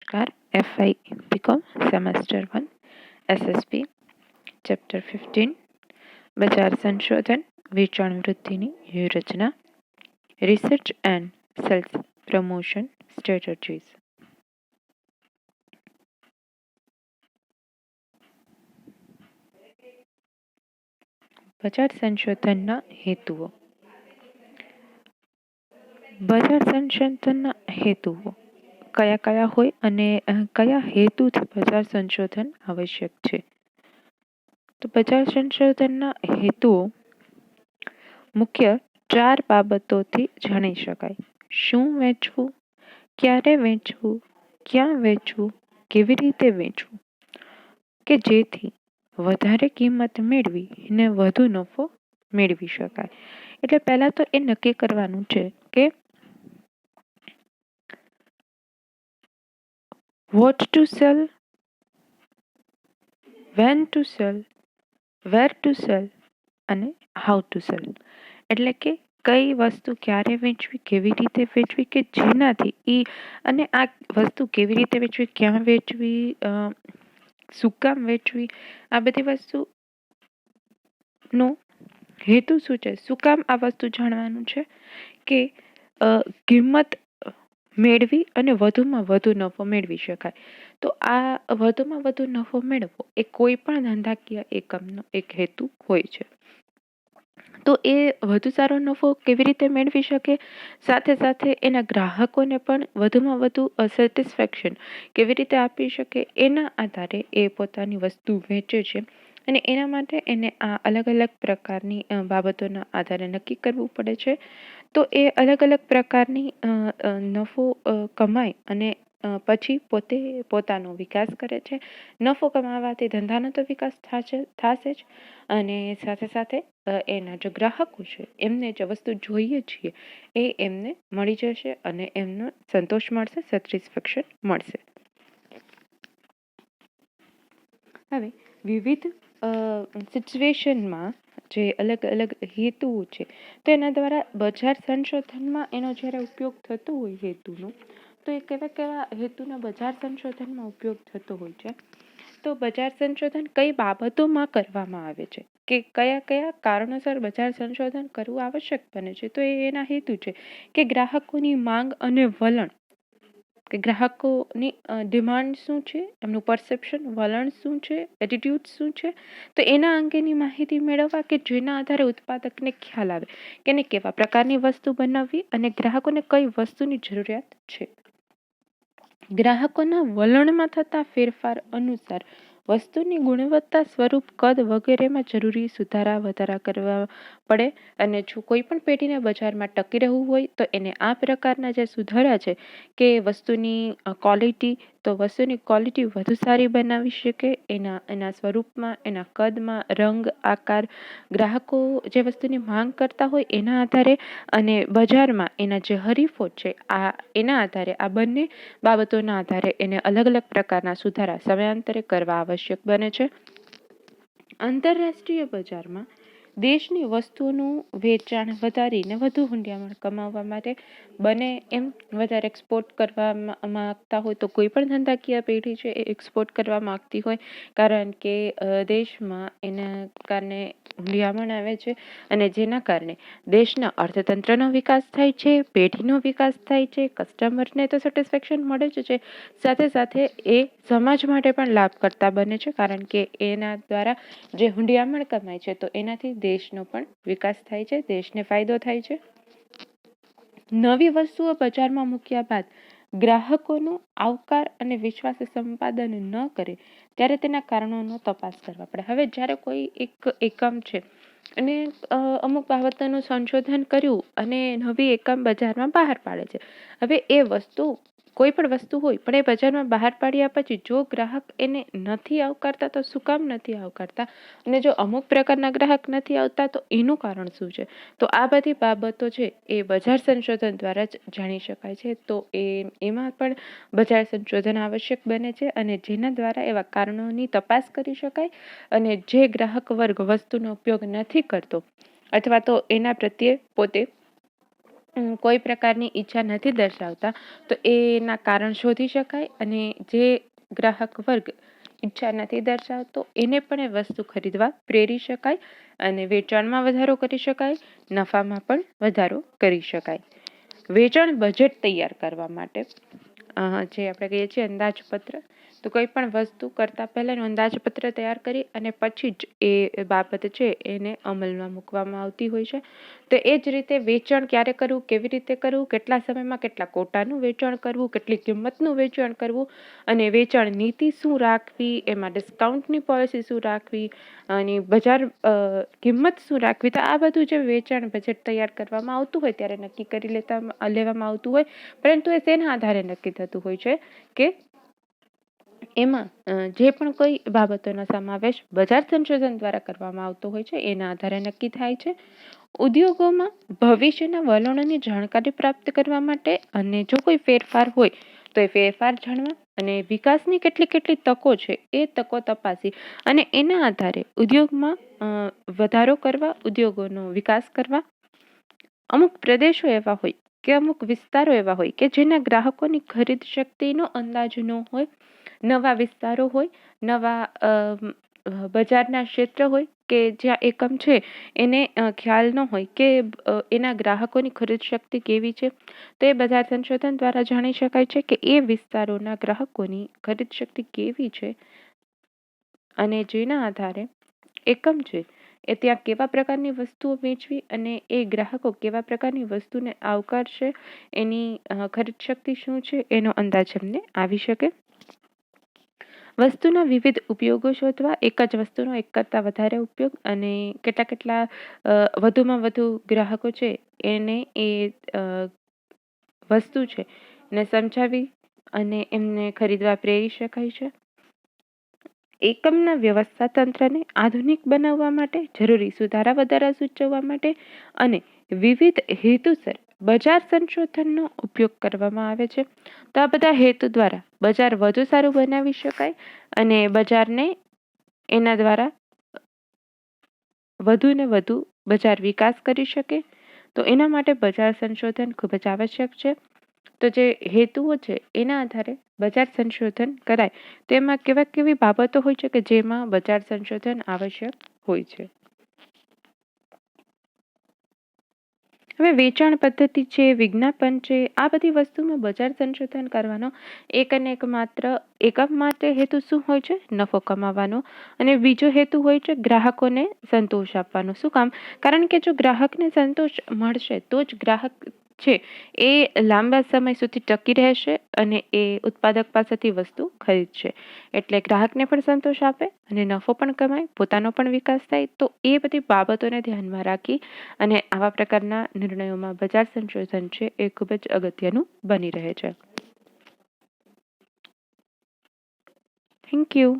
નમસ્કાર. FI BCom semester 1 SSP chapter 15 બજાર સંશોધન વેચાણ વૃદ્ધિની વ્યૂહરચના research and cells promotion strategies. બજાર સંશોધનના હેતુઓ. બજાર સંશોધનના હેતુઓ કયા કયા હોય અને કયા હેતુથી બજાર સંશોધન આવશ્યક છે? તો બજાર સંશોધનના હેતુઓ મુખ્ય 4 બાબતોથી જાણી શકાય. શું વેચવું, ક્યારે વેચવું, ક્યાં વેચવું, કેવી રીતે વેચવું, કે જેથી વધારે કિંમત મેળવી ને વધુ નફો મેળવી શકાય. એટલે પહેલા તો એ નક્કી કરવાનું છે કે what to sell, when to sell, where to sell અને how to sell. એટલે કે કઈ વસ્તુ ક્યારે વેચવી, કેવી રીતે વેચવી, કે જેનાથી અને આ વસ્તુ કેવી રીતે વેચવી, ક્યાં વેચવી, શું કામ વેચવી, આ બધી વસ્તુનો હેતુ શું છે, શું કામ આ વસ્તુ જાણવાનું છે કે કિંમત મેળવી અને વધુમાં વધુ નફો મેળવી શકાય. તો આ વધુમાં વધુ નફો મેળવવો એ કોઈ પણ ધંધાકીય એકમનો એક હેતુ હોય છે. તો એ વધુ સારો નફો કેવી રીતે મેળવી શકે, સાથે સાથે એના ગ્રાહકોને પણ વધુમાં વધુ સેટિસ્ફેક્શન કેવી રીતે આપી શકે, એના આધારે એ પોતાની વસ્તુ વેચે છે. અને એના માટે એને આ અલગ અલગ પ્રકારની બાબતોના આધારે નક્કી કરવું પડે છે. તો એ અલગ અલગ પ્રકારની નફો કમાય અને પછી પોતાનો વિકાસ કરે છે. નફો કમાવાથી ધંધાનો તો વિકાસ થશે જ, અને સાથે સાથે એના જે ગ્રાહકો છે એમને જે વસ્તુ જોઈએ છીએ એ એમને મળી જશે અને એમનો સંતોષ મળશે, સેટિસ્ફેક્શન મળશે. હવે વિવિધ સિચ્યુએશનમાં જે અલગ અલગ હેતુઓ છે તો એના દ્વારા બજાર સંશોધનમાં એનો જ્યારે ઉપયોગ થતો હોય હેતુનો, તો એ કેવા કેવા હેતુના બજાર સંશોધનમાં ઉપયોગ થતો હોય છે. તો બજાર સંશોધન કઈ બાબતોમાં કરવામાં આવે છે, કે કયા કયા કારણોસર બજાર સંશોધન કરવું આવશ્યક બને છે. તો એના હેતુ છે કે ગ્રાહકોની માંગ અને વલણ, કે ગ્રાહકોની ડિમાન્ડ શું છે, એમનું પરસેપ્શન, વલણ શું છે, એટીટ્યુડ શું છે, તો એના અંગેની માહિતી મેળવવા કે જેના આધારે ઉત્પાદકને ખ્યાલ આવે કે એને કેવા પ્રકારની વસ્તુ બનાવવી અને ગ્રાહકોને કઈ વસ્તુની જરૂરિયાત છે. ગ્રાહકોના વલણમાં થતા ફેરફાર અનુસાર વસ્તુની ગુણવત્તા, સ્વરૂપ, કદ વગેરેમાં જરૂરી સુધારા વધારા કરવા પડે. અને જો કોઈ પણ પેઢીને બજારમાં ટકી રહેવું હોય તો એને આ પ્રકારના જે સુધારા છે કે વસ્તુની ક્વોલિટી, તો વસ્તુની ક્વોલિટી વધુ સારી બનાવી શકે, એના સ્વરૂપમાં, એના કદમાં, રંગ, આકાર, ગ્રાહકો જે વસ્તુની માંગ કરતા હોય એના આધારે અને બજારમાં એના જે હરીફો છે એના આધારે, આ બંને બાબતોના આધારે એને અલગ અલગ પ્રકારના સુધારા સમયાંતરે કરવા આવશ્યક બને છે. આંતરરાષ્ટ્રીય બજારમાં દેશની વસ્તુઓનું વેચાણ વધારીને વધુ હુંડિયામણ કમાવવા માટે બને એમ વધારે એક્સપોર્ટ કરવા માંગતા હોય તો કોઈ પણ ધંધાકીય પેઢી છે એ એક્સપોર્ટ કરવા માંગતી હોય, કારણ કે દેશમાં એના કારણે હુંડિયામણ આવે છે અને જેના કારણે દેશના અર્થતંત્રનો વિકાસ થાય છે, પેઢીનો વિકાસ થાય છે, કસ્ટમરને તો સેટિસ્ફેક્શન મળે જ છે, સાથે સાથે એ સમાજ માટે પણ લાભકર્તા બને છે, કારણ કે એના દ્વારા જે હુંડિયામણ કમાય છે તો એનાથી દેશનો પણ વિકાસ થાય છે, દેશને ફાયદો થાય છે. નવી વસ્તુઓ બજારમાં મૂક્યા બાદ ગ્રાહકોનો આવકાર અને વિશ્વાસ સંપાદન ન કરે ત્યારે તેના કારણોનો તપાસ કરવા પડે. હવે જ્યારે કોઈ એક એકમ છે અને અમુક બાબતોનું સંશોધન કર્યું અને નવી એકમ બજારમાં બહાર પાડે છે. હવે એ વસ્તુ કોઈ પણ વસ્તુ હોય પણ એ બજારમાં બહાર પાડ્યા પછી જો ગ્રાહક એને નથી આવકારતા તો શું કામ નથી આવકારતા, અને જો અમુક પ્રકારના ગ્રાહક નથી આવતા તો એનું કારણ શું છે. તો આ બધી બાબતો છે એ બજાર સંશોધન દ્વારા જ જાણી શકાય છે. તો એમાં પણ બજાર સંશોધન આવશ્યક બને છે અને જેના દ્વારા એવા કારણોની તપાસ કરી શકાય અને જે ગ્રાહક વર્ગ વસ્તુનો ઉપયોગ નથી કરતો અથવા તો એના પ્રત્યે પોતે કોઈ પ્રકારની ઈચ્છા નથી દર્શાવતા તો એના કારણ શોધી શકાય, અને જે ગ્રાહક વર્ગ ઈચ્છા નથી દર્શાવતો એને પણ એ વસ્તુ ખરીદવા પ્રેરી શકાય અને વેચાણમાં વધારો કરી શકાય, નફામાં પણ વધારો કરી શકાય. વેચાણ બજેટ તૈયાર કરવા માટે જે આપણે કહીએ છીએ અંદાજપત્ર, તો કોઈ પણ વસ્તુ કરતા પહેલાં અંદાજપત્ર તૈયાર કરી અને પછી જ એ બાબત છે એને અમલમાં મૂકવામાં આવતી હોય છે. તો એ જ રીતે વેચાણ ક્યારે કરવું, કેવી રીતે કરવું, કેટલા સમયમાં કેટલા કોટાનું વેચાણ કરવું, કેટલી કિંમતનું વેચાણ કરવું, અને વેચાણ નીતિ શું રાખવી, એમાં ડિસ્કાઉન્ટની પોલિસી શું રાખવી, અને બજાર કિંમત શું રાખવી, તો આ બધું જે વેચાણ બજેટ તૈયાર કરવામાં આવતું હોય ત્યારે નક્કી કરી લેવામાં આવતું હોય. પરંતુ એ શેના આધારે નક્કી થતું હોય છે કે એમાં જે પણ કોઈ બાબતોનો સમાવેશ બજાર સંશોધન દ્વારા કરવામાં આવતો હોય છે એના આધારે નક્કી થાય છે. ઉદ્યોગોમાં ભવિષ્યના વલણોની જાણકારી પ્રાપ્ત કરવા માટે અને જો કોઈ ફેરફાર હોય તો એ ફેરફાર જાણવા અને વિકાસની કેટલી તકો છે એ તકો તપાસી અને એના આધારે ઉદ્યોગમાં વધારો કરવા, ઉદ્યોગોનો વિકાસ કરવા. અમુક પ્રદેશો એવા હોય કે અમુક વિસ્તારો એવા હોય કે જેના ગ્રાહકોની ખરીદ શક્તિનો અંદાજ ન હોય, નવા વિસ્તારો હોય, નવા બજારના ક્ષેત્ર હોય કે જ્યાં એકમ છે એને ખ્યાલ ન હોય કે એના ગ્રાહકોની ખરીદ શક્તિ કેવી છે, તો એ બજાર સંશોધન દ્વારા જાણી શકાય છે કે એ વિસ્તારોના ગ્રાહકોની ખરીદ શક્તિ કેવી છે, અને જેના આધારે એકમ છે એ ત્યાં કેવા પ્રકારની વસ્તુઓ વેચવી અને એ ગ્રાહકો કેવા પ્રકારની વસ્તુને આવકારશે, એની ખરીદ શક્તિ શું છે એનો અંદાજ એમને આવી શકે. વસ્તુના વિવિધ ઉપયોગો શોધવા, એક જ વસ્તુનો એક કરતાં વધારે ઉપયોગ અને કેટલા વધુમાં વધુ ગ્રાહકો છે એને એ વસ્તુ છે ને સમજાવી અને એમને ખરીદવા પ્રેરી શકાય છે. એકમના વ્યવસ્થા તંત્રને આધુનિક બનાવવા માટે, જરૂરી સુધારા વધારા સૂચવવા માટે અને વિવિધ હેતુસર બજાર સંશોધનનો ઉપયોગ કરવામાં આવે છે. તો આ બધા હેતુ દ્વારા બજાર વધુ સારું બનાવી શકાય અને બજારને એના દ્વારા વધુ ને વધુ બજાર વિકાસ કરી શકે. તો એના માટે બજાર સંશોધન ખૂબ જ આવશ્યક છે. તો જે હેતુઓ છે એના આધારે બજાર સંશોધન કરાય, તેમાં કેવી બાબતો હોય છે કે જેમાં બજાર સંશોધન આવશ્યક હોય છે. હવે વેચાણ પદ્ધતિ છે, વિજ્ઞાપન છે, આ બધી વસ્તુમાં બજાર સંશોધન કરવાનો એક માત્ર હેતુ શું હોય છે? નફો કમાવાનો. અને બીજો હેતુ હોય છે ગ્રાહકોને સંતોષ આપવાનો. શું કામ? કારણ કે જો ગ્રાહકને સંતોષ મળશે તો જ ગ્રાહક છે એ લાંબા સમય સુધી ટકી રહેશે અને એ ઉત્પાદક પાસેથી વસ્તુ ખરીદશે. એટલે ગ્રાહકને પણ સંતોષ આપે અને નફો પણ કમાય, પોતાનો પણ વિકાસ થાય. તો એ બધી બાબતોને ધ્યાનમાં રાખી અને આવા પ્રકારના નિર્ણયોમાં બજાર સંશોધન છે એ ખૂબ જ અગત્યનું બની રહે છે. Thank you.